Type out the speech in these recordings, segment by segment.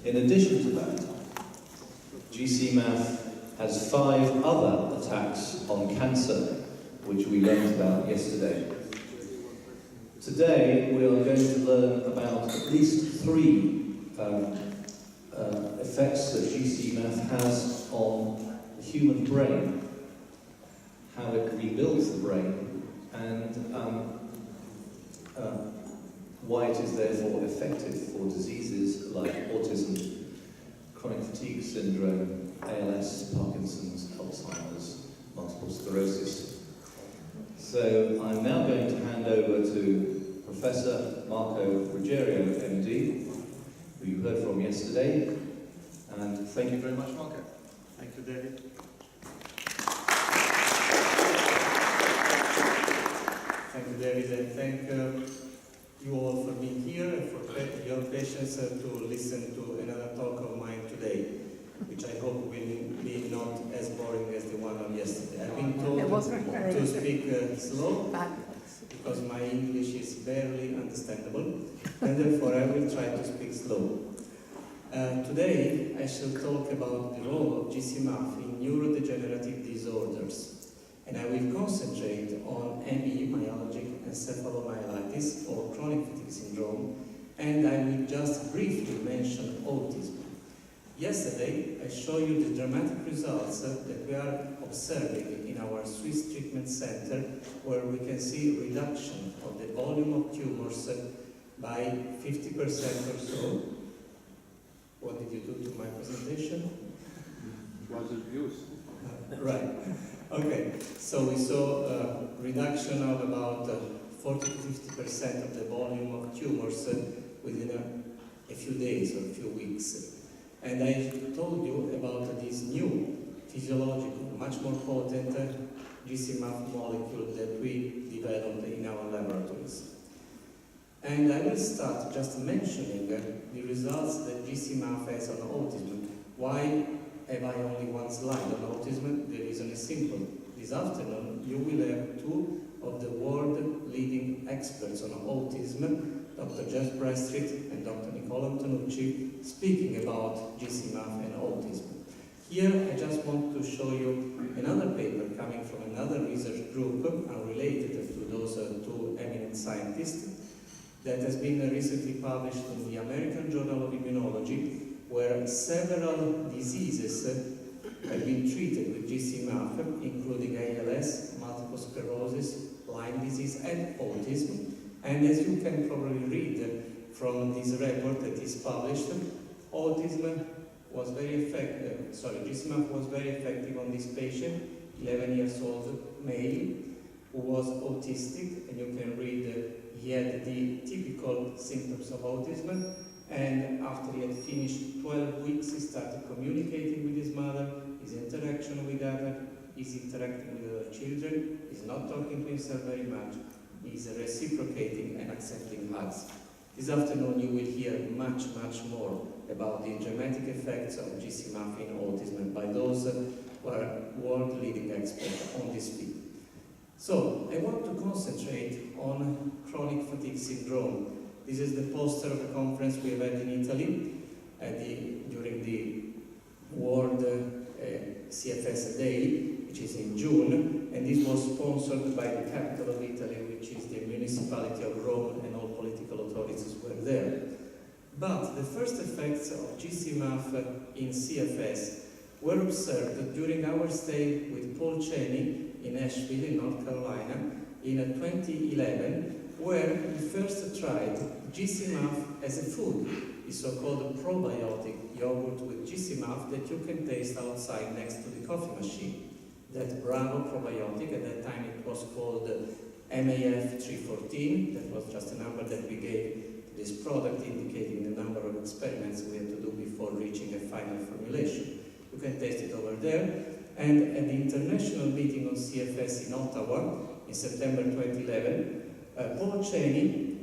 In addition to that, GcMAF has 5 other attacks on cancer, which we learned about yesterday. Today, we are going to learn about at least 3 effects that GcMAF has on the human brain, how it rebuilds the brain, and why it is therefore effective for diseases like autism, chronic fatigue syndrome, ALS, Parkinson's, Alzheimer's, multiple sclerosis. So I'm now going to hand over to Professor Marco Ruggerio, MD, who you heard from yesterday. And thank you very much, Marco. Thank you, David. Thank you, David, and thank you all for being here and for your patience to listen to another talk of mine today, which I hope will be not as boring as the one of yesterday. I've been told to speak slow because my English is barely understandable, and therefore I will try to speak slow. Today I shall talk about the role of GcMAF in neurodegenerative disorders. And I will concentrate on ME, myalgic encephalomyelitis, or chronic fatigue syndrome, and I will just briefly mention autism. Yesterday, I showed you the dramatic results that we are observing in our Swiss treatment center, where we can see reduction of the volume of tumors by 50% or so. What did you do to my presentation? Was abuse. Right. Okay, so we saw a reduction of about 40 to 50% of the volume of tumors within a few days or a few weeks. And I told you about this new physiological, much more potent GcMAF molecule that we developed in our laboratories. And I will start just mentioning the results that GcMAF has on autism. Why have I only one slide on autism? The reason is simple. This afternoon, you will have 2 of the world-leading experts on autism, Dr. Jeff Bradstreet and Dr. Nicola Antonucci, speaking about GcMAF and autism. Here, I just want to show you another paper coming from another research group, unrelated to those 2 eminent scientists, that has been recently published in the American Journal of Immunology, where several diseases have been treated with GcMAF, including ALS, multiple sclerosis, Lyme disease, and autism. And as you can probably read from this report that is published, GcMAF was very effective on this patient, 11 years old male, who was autistic, and you can read he had the typical symptoms of autism. And after he had finished 12 weeks, he started communicating with his mother, his interaction with others, he's interacting with other children, he's not talking to himself very much, he's reciprocating and accepting hugs. This afternoon you will hear much, much more about the dramatic effects of GcMAF in autism by those who are world-leading experts on this field. So, I want to concentrate on chronic fatigue syndrome. This is the poster of a conference we have had in Italy during the World CFS Day, which is in June, and this was sponsored by the capital of Italy, which is the municipality of Rome, and all political authorities were there. But the first effects of GcMAF in CFS were observed during our stay with Paul Cheney in Asheville, in North Carolina, in 2011, where we first tried GcMAF as a food, the so-called probiotic yogurt with GcMAF that you can taste outside next to the coffee machine. That Bravo probiotic, at that time it was called MAF 314, that was just a number that we gave to this product, indicating the number of experiments we had to do before reaching a final formulation. You can taste it over there. And at the international meeting on CFS in Ottawa in September 2011, Paul Cheney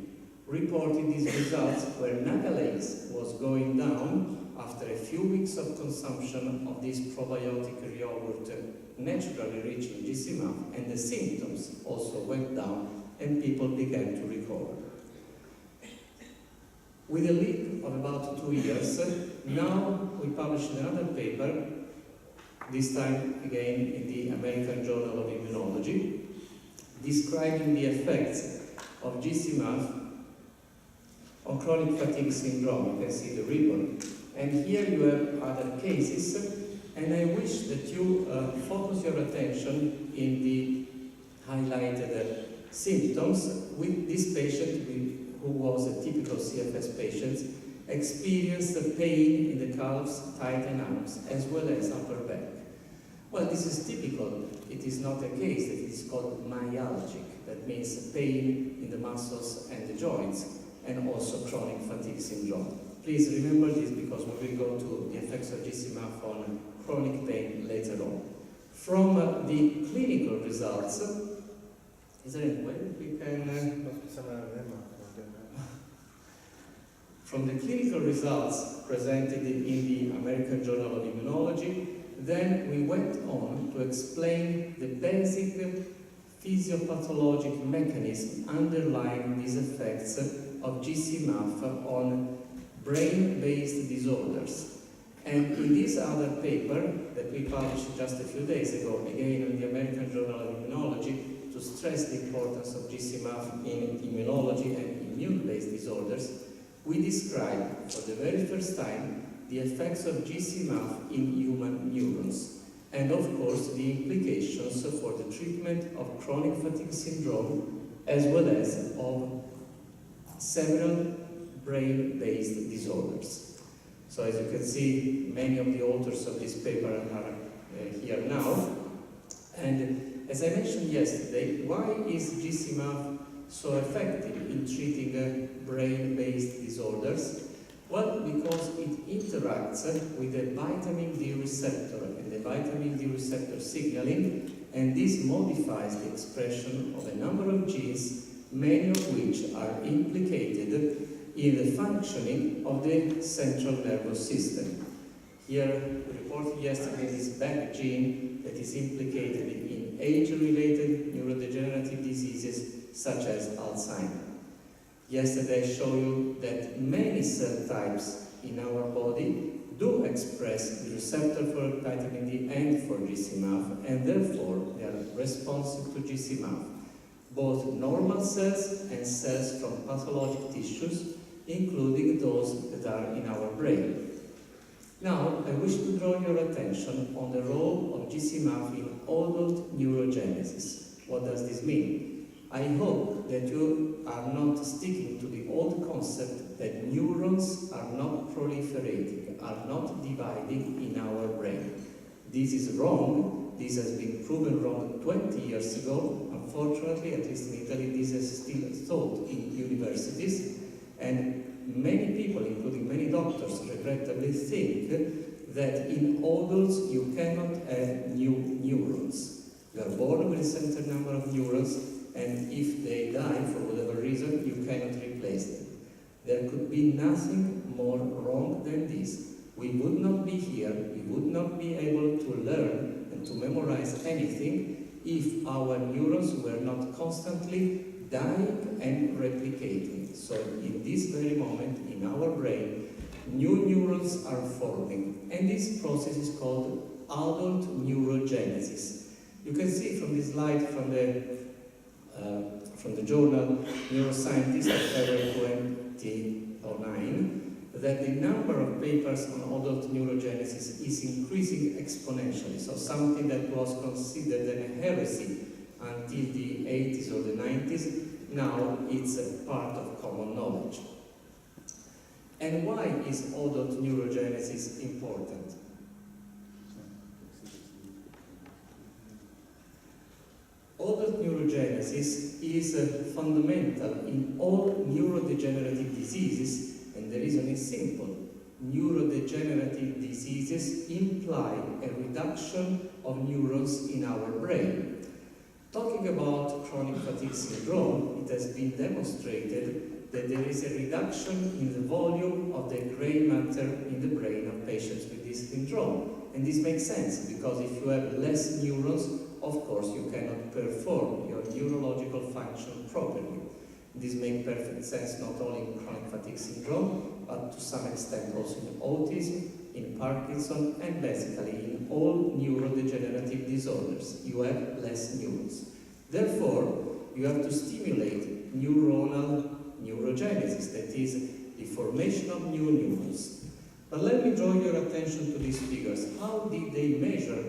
reported these results where Nagalase was going down after a few weeks of consumption of this probiotic yogurt naturally rich in GcMAF, and the symptoms also went down and people began to recover. With a leak of about 2 years, now we published another paper, this time again in the American Journal of Immunology, describing the effects of GcMAF on chronic fatigue syndrome. You can see the ribbon. And here you have other cases, and I wish that you focus your attention in the highlighted symptoms with this patient who was a typical CFS patient, experienced pain in the calves, thighs and arms, as well as upper back. Well, this is typical. It is not a case that it is called myalgic. That means pain in the muscles and the joints, and also chronic fatigue syndrome. Please remember this because we will go to the effects of GcMAF on chronic pain later on. From the clinical results, is there any way that we can... From the clinical results presented in the American Journal of Immunology, then we went on to explain the basic physiopathologic mechanism underlying these effects of GcMAF on brain-based disorders. And in this other paper that we published just a few days ago, again in the American Journal of Immunology, to stress the importance of GcMAF in immunology and immune-based disorders, we describe for the very first time the effects of GcMAF in human neurons, and of course the implications for the treatment of chronic fatigue syndrome as well as of several brain-based disorders. So as you can see, many of the authors of this paper are here now. And as I mentioned yesterday, why is GcMAF so effective in treating brain-based disorders? Well, because it interacts with the vitamin D receptor and the vitamin D receptor signaling, and this modifies the expression of a number of genes, many of which are implicated in the functioning of the central nervous system. Here, we reported yesterday this BAC gene that is implicated in age-related neurodegenerative diseases such as Alzheimer's. Yesterday I showed you that many cell types in our body do express the receptor for vitamin D and for GcMAF, and therefore they are responsive to GcMAF. Both normal cells and cells from pathologic tissues, including those that are in our brain. Now, I wish to draw your attention on the role of GcMAF in adult neurogenesis. What does this mean? I hope that you are not sticking to the old concept that neurons are not proliferating, are not dividing in our brain. This is wrong. This has been proven wrong 20 years ago. Unfortunately, at least in Italy, this is still taught in universities. And many people, including many doctors, regrettably think that in adults you cannot have new neurons. You are born with a certain number of neurons, and if they die for whatever reason, you cannot replace them. There could be nothing more wrong than this. We would not be here, we would not be able to learn and to memorize anything if our neurons were not constantly dying and replicating. So in this very moment in our brain, new neurons are forming, and this process is called adult neurogenesis. You can see from this slide from the journal Neuroscientist of February 2009 that the number of papers on adult neurogenesis is increasing exponentially. So something that was considered a heresy until the 80s or the 90s, now it's a part of common knowledge. And why is adult neurogenesis important? Adult neurogenesis is fundamental in all neurodegenerative diseases, and the reason is simple. Neurodegenerative diseases imply a reduction of neurons in our brain. Talking about chronic fatigue syndrome, it has been demonstrated that there is a reduction in the volume of the gray matter in the brain of patients with this syndrome. And this makes sense, because if you have less neurons, of course you cannot perform your neurological function properly. This makes perfect sense not only in chronic fatigue syndrome, but to some extent also in autism, in Parkinson, and basically in all neurodegenerative disorders. You have less neurons. Therefore, you have to stimulate neuronal neurogenesis, that is, the formation of new neurons. But let me draw your attention to these figures. How did they measure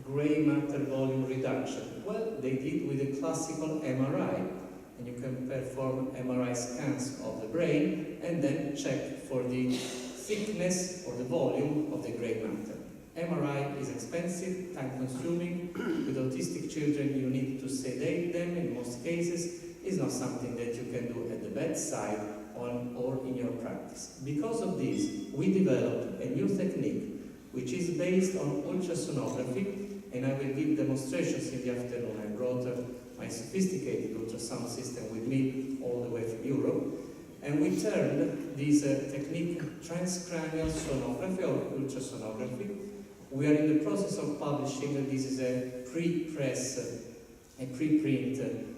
gray matter volume reduction? Well, they did with a classical MRI, and you can perform MRI scans of the brain and then check for the thickness or the volume of the gray matter. MRI is expensive, time-consuming. With autistic children, you need to sedate them in most cases. It's not something that you can do at the bedside or in your practice. Because of this, we developed a new technique which is based on ultrasonography, and I will give demonstrations in the afternoon. I brought my sophisticated ultrasound system with me all the way from Europe, and we turned this technique transcranial sonography or ultrasonography. We are in the process of publishing. This is a pre-press, a preprint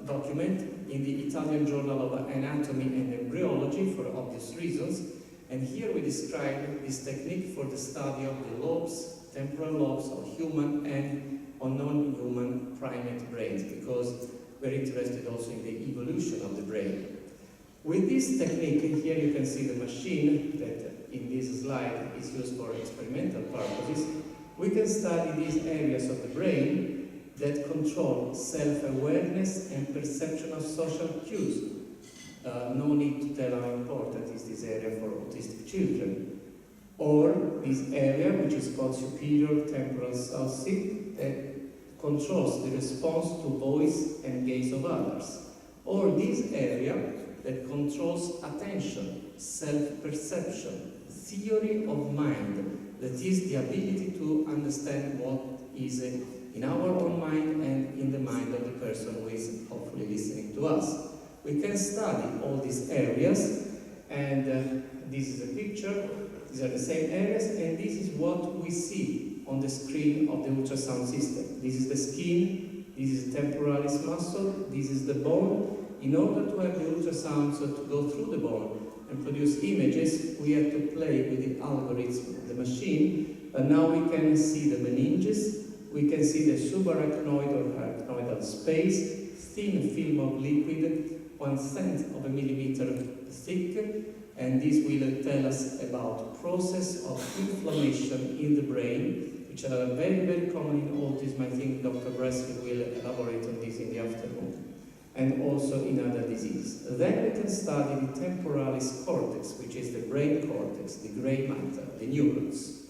document in the Italian Journal of Anatomy and Embryology for obvious reasons. And here we describe this technique for the study of the lobes, temporal lobes of human and on non-human primate brains, because we're interested also in the evolution of the brain. With this technique, here you can see the machine that in this slide is used for experimental purposes. We can study these areas of the brain that control self-awareness and perception of social cues. No need to tell how important is this area for autistic children. Or this area, which is called superior temporal sulci, that controls the response to voice and gaze of others. Or this area that controls attention, self-perception, theory of mind, that is the ability to understand what is in our own mind and in the mind of the person who is hopefully listening to us. We can study all these areas, and this is a picture. These are the same areas, and this is what we see on the screen of the ultrasound system. This is the skin, this is the temporalis muscle, this is the bone. In order to have the ultrasound to go through the bone and produce images, we have to play with the algorithm of the machine, but now we can see the meninges, we can see the subarachnoid or arachnoidal space, thin film of liquid, 1/10 of a millimeter thick, and this will tell us about process of inflammation in the brain, which are very, very common in autism. I think Dr. Bresky will elaborate on this in the afternoon, and also in other diseases. Then we can study the temporalis cortex, which is the brain cortex, the gray matter, the neurons.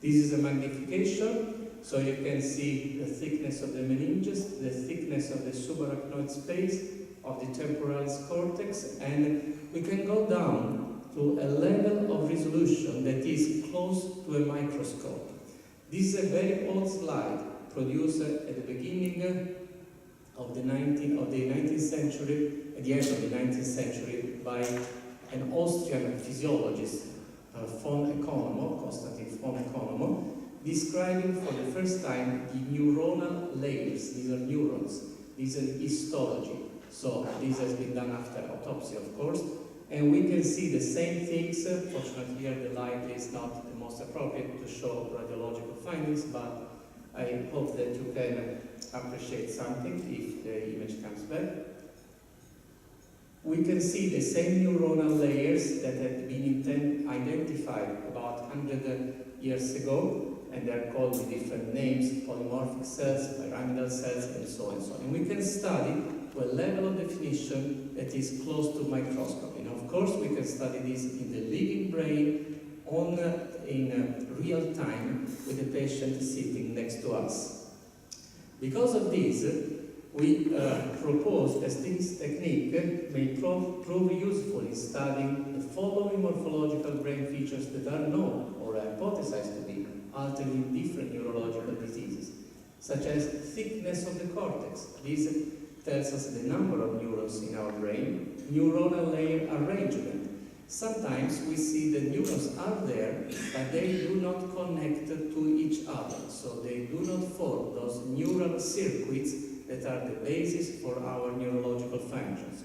This is a magnification, so you can see the thickness of the meninges, the thickness of the subarachnoid space, of the temporalis cortex, and we can go down to a level of resolution that is close to a microscope. This is a very old slide produced at the beginning of the 19th century, at the end of the 19th century, by an Austrian physiologist, von Economo, Konstantin von Economo, describing for the first time the neuronal layers. These are neurons. These are histology. So this has been done after autopsy, of course, and we can see the same things. Fortunately, here the light is not the most appropriate to show radiological findings, but I hope that you can appreciate something if the image comes back. We can see the same neuronal layers that had been identified about 100 years ago, and they're called with different names, polymorphic cells, pyramidal cells, and so on and so on. And we can study to a level of definition that is close to microscopy. And of course, we can study this in the living brain in real time with the patient sitting next to us. Because of this, we propose that this technique may prove useful in studying the following morphological brain features that are known or hypothesized to be altered in different neurological diseases, such as thickness of the cortex. This tells us the number of neurons in our brain, neuronal layer arrangement. Sometimes we see the neurons are there, but they do not connect to each other, so they do not form those neural circuits that are the basis for our neurological functions.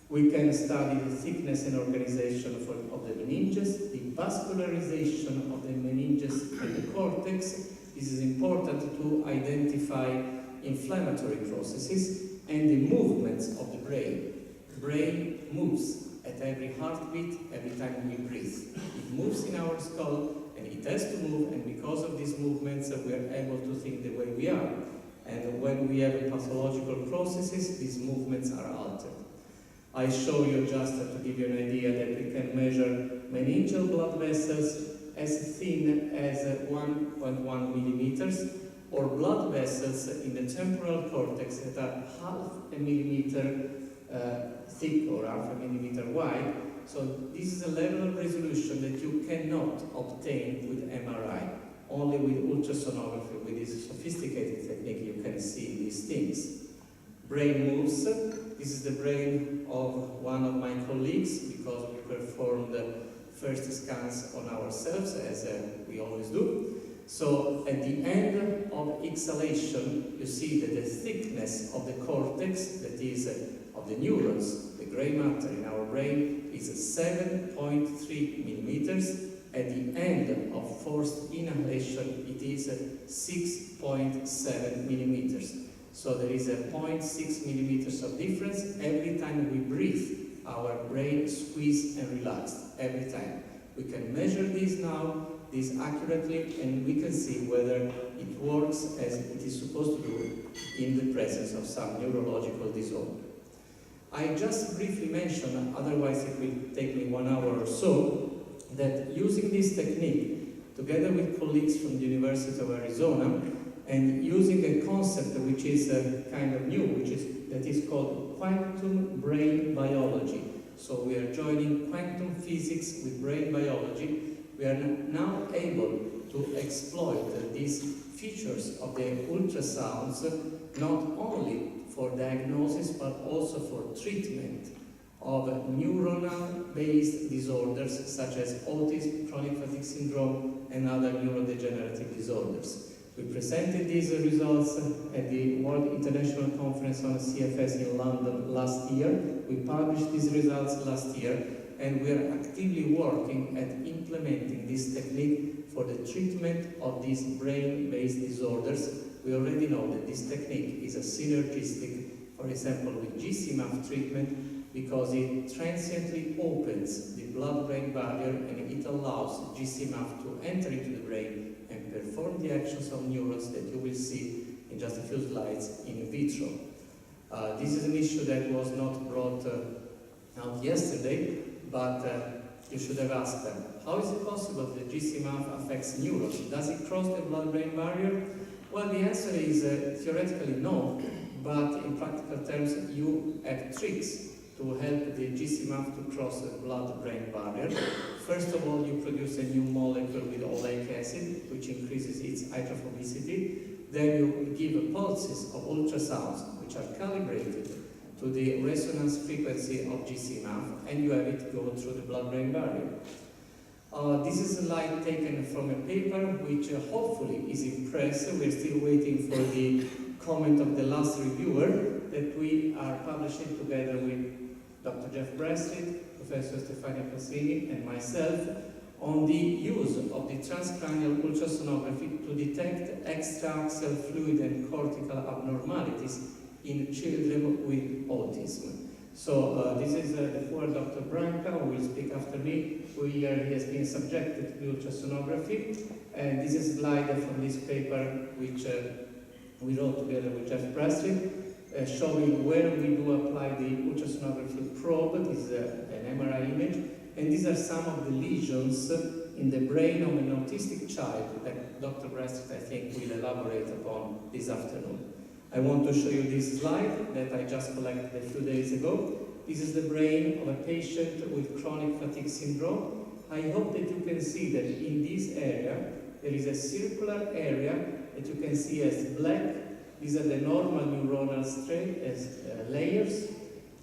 We can study the thickness and organization of the meninges, the vascularization of the meninges and the cortex. This is important to identify inflammatory processes and the movements of the brain. The brain moves at every heartbeat, every time we breathe. It moves in our skull and it has to move, and because of these movements we are able to think the way we are. And when we have pathological processes, these movements are altered. I show you just to give you an idea that we can measure meningeal blood vessels as thin as 1.1 millimeters, or blood vessels in the temporal cortex that are half a millimeter thick or half a millimeter wide. So this is a level of resolution that you cannot obtain with MRI. Only with ultrasonography, with this sophisticated technique, you can see these things. Brain moves. This is the brain of one of my colleagues, because we performed the first scans on ourselves, as we always do. So at the end of exhalation, you see that the thickness of the cortex, that is of the neurons, the gray matter in our brain, is 7.3 millimeters. At the end of forced inhalation, it is 6.7 millimeters. So there is a 0.6 millimeters of difference every time we breathe. Our brain squeezes and relaxes every time. We can measure this now, this accurately, and we can see whether it works as it is supposed to do in the presence of some neurological disorder. I just briefly mentioned, otherwise it will take me 1 hour or so, that using this technique, together with colleagues from the University of Arizona, and using a concept which is kind of new, that is called quantum brain biology. So we are joining quantum physics with brain biology. We are now able to exploit these features of the ultrasounds, not only for diagnosis but also for treatment of neuronal-based disorders such as autism, chronic fatigue syndrome, and other neurodegenerative disorders. We presented these results at the World International Conference on CFS in London last year. We published these results last year, and we are actively working at implementing this technique for the treatment of these brain-based disorders. We already know that this technique is a synergistic, for example, with Gc-maf treatment, because it transiently opens the blood-brain barrier and it allows Gc-maf to enter into the brain and perform the actions of neurons that you will see in just a few slides in vitro. This is an issue that was not brought out yesterday, but you should have asked them. How is it possible that Gc-maf affects neurons? Does it cross the blood-brain barrier? Well, the answer is theoretically no, but in practical terms you have tricks to help the Gc-maf to cross the blood-brain barrier. First of all, you produce a new molecule with oleic acid, which increases its hydrophobicity. Then you give pulses of ultrasounds, which are calibrated to the resonance frequency of Gc-maf, and you have it go through the blood-brain barrier. This is a slide taken from a paper which hopefully is in press. We're still waiting for the comment of the last reviewer that we are publishing together with Dr. Jeff Brestrid, Professor Stefania Passini, and myself on the use of the transcranial ultrasonography to detect extraaxial fluid and cortical abnormalities in children with autism. So this is the former Dr. Branca, who will speak after me, who here he has been subjected to ultrasonography. And this is a slide from this paper which we wrote together with Jeff Brestrid, showing where we do apply the ultrasonography probe. This is an MRI image. And these are some of the lesions in the brain of an autistic child that Dr. Brestrid, I think, will elaborate upon this afternoon. I want to show you this slide that I just collected a few days ago. This is the brain of a patient with chronic fatigue syndrome. I hope that you can see that in this area, there is a circular area that you can see as black. These are the normal neuronal layers.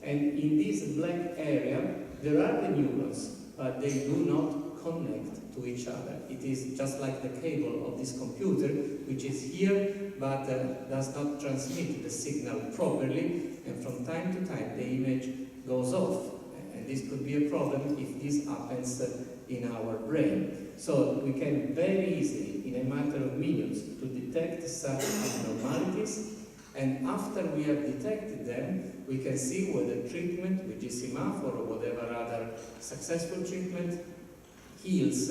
And in this black area, there are the neurons, but they do not connect to each each other. It is just like the cable of this computer, which is here, but does not transmit the signal properly, and from time to time the image goes off. And this could be a problem if this happens in our brain. So we can very easily, in a matter of minutes, to detect such abnormalities, and after we have detected them, we can see whether treatment with GcMAF or whatever other successful treatment heals.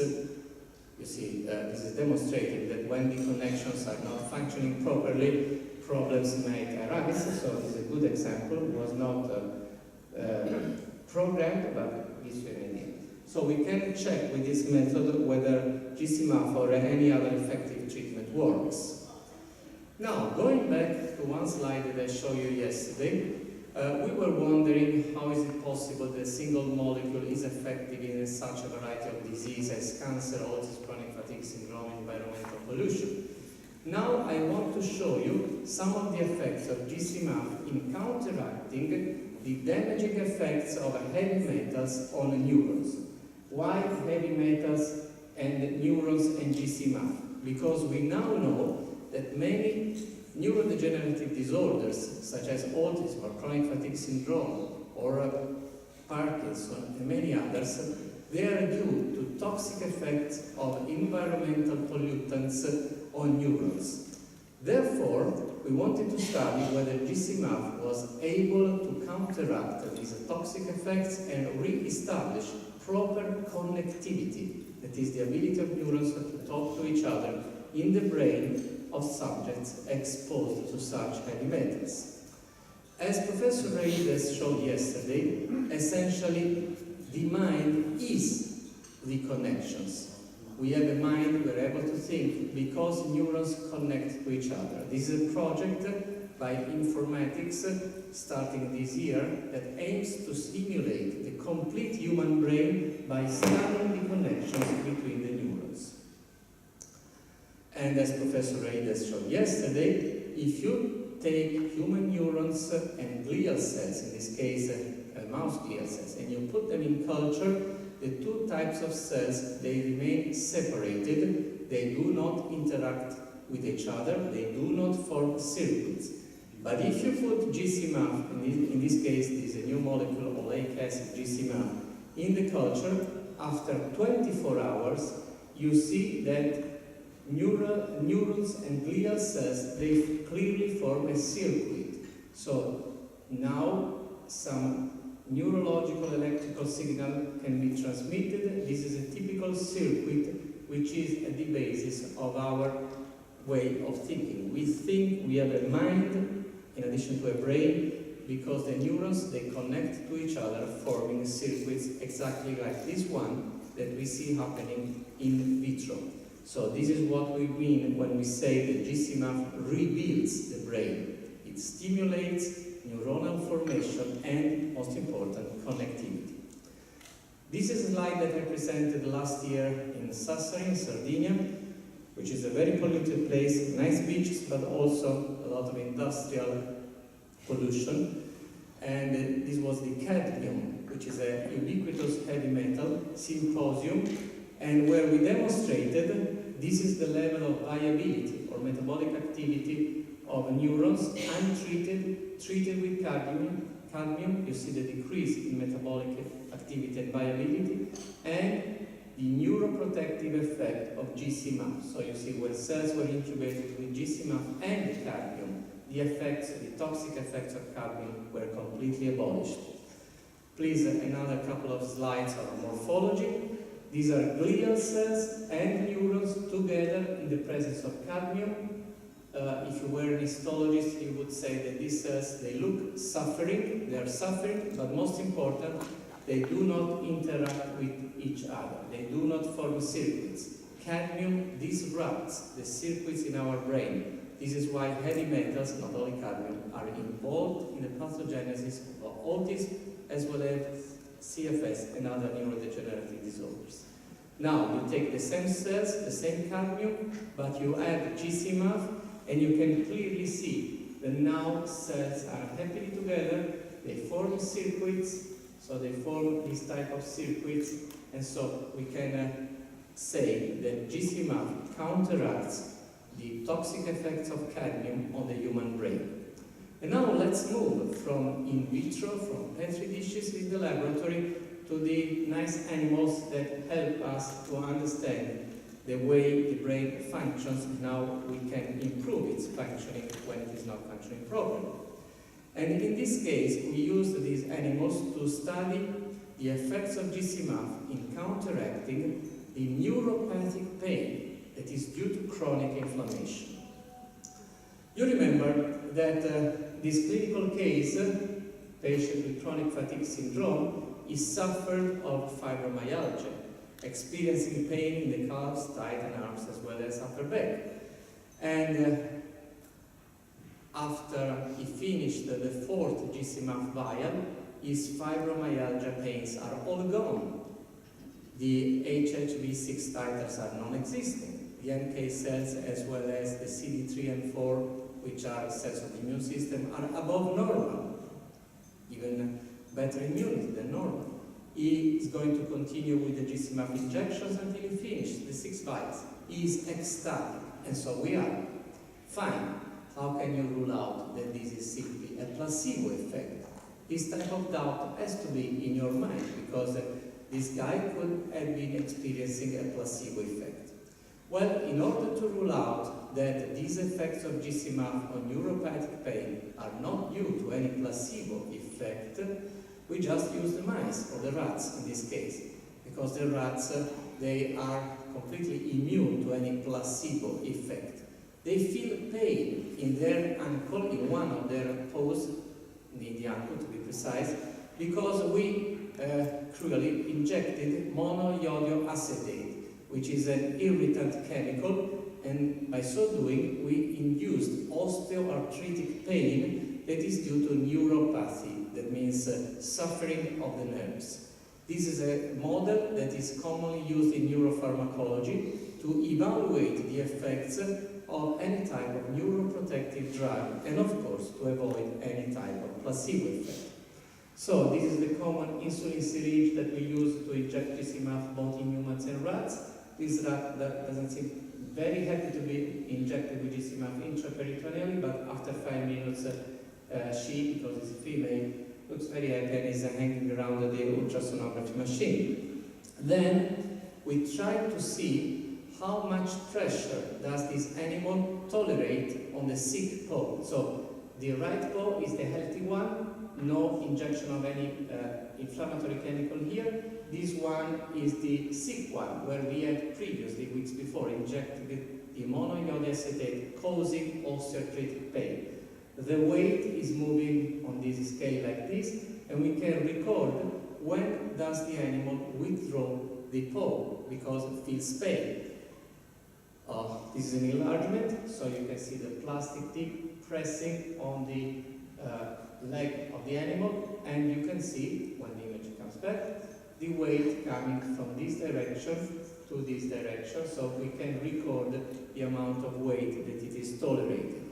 You see, this is demonstrating that when the connections are not functioning properly, problems may arise. So this is a good example. It was not programmed, but gives you an idea. So we can check with this method whether GcMAF or any other effective treatment works. Now, going back to one slide that I showed you yesterday, we were wondering how is it possible that a single molecule is effective in such a variety of diseases, cancer, autism, chronic fatigue syndrome, environmental pollution. Now I want to show you some of the effects of GcMAF in counteracting the damaging effects of heavy metals on neurons. Why heavy metals and neurons and GcMAF? Because we now know that many neurodegenerative disorders, such as autism or chronic fatigue syndrome or Parkinson and many others, they are due to toxic effects of environmental pollutants on neurons. Therefore, we wanted to study whether GcMAF was able to counteract these toxic effects and re-establish proper connectivity, that is the ability of neurons to talk to each other in the brain of subjects exposed to such heavy metals. As Professor Reides showed yesterday, essentially the mind is the connections. We have a mind, we're able to think because neurons connect to each other. This is a project by informatics starting this year that aims to stimulate the complete human brain by studying the connections between the neurons. And as Professor Reides showed yesterday, if you take human neurons and glial cells, in this case mouse glial cells, and you put them in culture, the two types of cells, they remain separated, they do not interact with each other, they do not form circuits. But if you put GcMAF, in this case this is a new molecule, oleic acid, GcMAF, in the culture, after 24 hours, you see that neurons and glial cells, they clearly form a circuit. So now some neurological electrical signal can be transmitted. This is a typical circuit which is at the basis of our way of thinking. We think we have a mind in addition to a brain because the neurons, they connect to each other, forming circuits exactly like this one that we see happening in vitro. So this is what we mean when we say that GcMAF rebuilds the brain. It stimulates neuronal formation and, most important, connectivity. This is a slide that I presented last year in Sassari, in Sardinia, which is a very polluted place, nice beaches, but also a lot of industrial pollution. And this was the cadmium, which is a ubiquitous heavy metal symposium, and where we demonstrated this is the level of viability or metabolic activity of neurons untreated, treated with cadmium. You see the decrease in metabolic activity and viability, and the neuroprotective effect of GcMAF. So you see when cells were incubated with GcMAF and cadmium, the effects, the toxic effects of cadmium were completely abolished. Please, another couple of slides on morphology. These are glial cells and neurons together in the presence of cadmium. If you were an histologist, you would say that these cells, they look suffering, they are suffering, but most important, they do not interact with each other. They do not form circuits. Cadmium disrupts the circuits in our brain. This is why heavy metals, not only cadmium, are involved in the pathogenesis of autism as well as CFS and other neurodegenerative disorders. Now, you take the same cells, the same cadmium, but you add GcMAF, and you can clearly see that now cells are happily together, they form circuits, so they form this type of circuits, and so we can say that GcMAF counteracts the toxic effects of cadmium on the human brain. And now let's move from in vitro, from petri dishes in the laboratory, to the nice animals that help us to understand the way the brain functions and how we can improve its functioning when it is not functioning properly. And in this case, we used these animals to study the effects of GcMAF in counteracting the neuropathic pain that is due to chronic inflammation. You remember that this clinical case, patient with chronic fatigue syndrome, is suffered of fibromyalgia, experiencing pain in the calves, thighs and arms as well as upper back. And after he finished the fourth GcMAF vial, his fibromyalgia pains are all gone. The HHV6 titers are non-existent. The NK cells as well as the CD3 and 4, which are cells of the immune system, are above normal, even better immunity than normal. He is going to continue with the GcMAF injections until he finishes the 6 vials. He is ecstatic, and so we are. Fine. How can you rule out that this is simply a placebo effect? This type of doubt has to be in your mind, because this guy could have been experiencing a placebo effect. Well, in order to rule out that these effects of GcMAF on neuropathic pain are not due to any placebo effect, we just use the mice, or the rats in this case, because the rats, they are completely immune to any placebo effect. They feel pain in their ankle, in one of their paws, in the ankle to be precise, because we cruelly injected monoiodoacetate, which is an irritant chemical, and by so doing we induced osteoarthritic pain that is due to neuropathy, that means suffering of the nerves. This is a model that is commonly used in neuropharmacology to evaluate the effects of any type of neuroprotective drug, and of course to avoid any type of placebo effect. So this is the common insulin syringe that we use to inject GcMAF both in humans and rats. This rat that doesn't seem very happy to be injected with GcMAF intraperitoneally, but after 5 minutes she, because it's a female, looks very happy and is hanging around the ultrasonography machine. Then we try to see how much pressure does this animal tolerate on the sick paw. So the right paw is the healthy one, no injection of any inflammatory chemical here. This one is the sick one, where we had previously, weeks before, injected the monoiodoacetate, causing osteoarthritic pain. The weight is moving on this scale like this, and we can record when does the animal withdraw the paw, because it feels pain. This is an enlargement, so you can see the plastic tip pressing on the leg of the animal, and you can see, when the image comes back, the weight coming from this direction to this direction, so we can record the amount of weight that it is tolerated.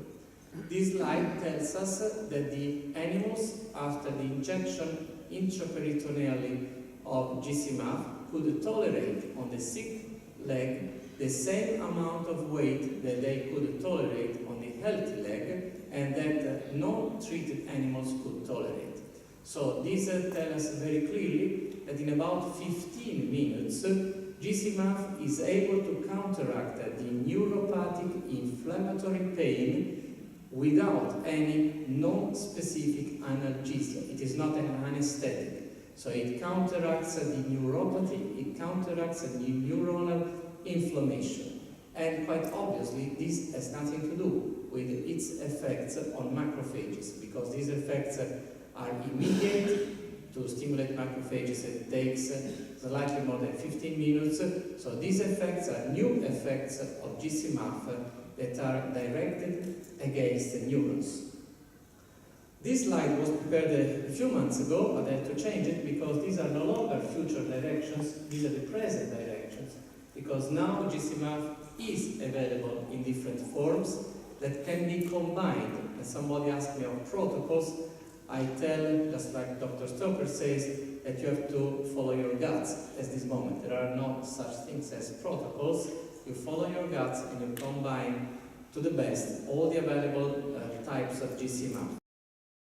This slide tells us that the animals, after the injection intraperitoneally of GcMAF, could tolerate on the sick leg the same amount of weight that they could tolerate on the healthy leg, and that non-treated animals could tolerate. So this tells us very clearly that in about 15 minutes, GcMAF is able to counteract the neuropathic inflammatory pain without any non-specific analgesia. It is not an anesthetic. So it counteracts the neuropathy, it counteracts the neuronal inflammation. And quite obviously, this has nothing to do with its effects on macrophages, because these effects are immediate. To stimulate macrophages, it takes slightly more than 15 minutes. So these effects are new effects of GcMAF that are directed against the neurons. This slide was prepared a few months ago, but I had to change it because these are no longer future directions, these are the present directions. Because now GcMAF is available in different forms that can be combined. And somebody asked me of protocols. I tell, just like Dr. Stoker says, that you have to follow your guts at this moment. There are no such things as protocols. You follow your guts and you combine to the best all the available types of GcMAF.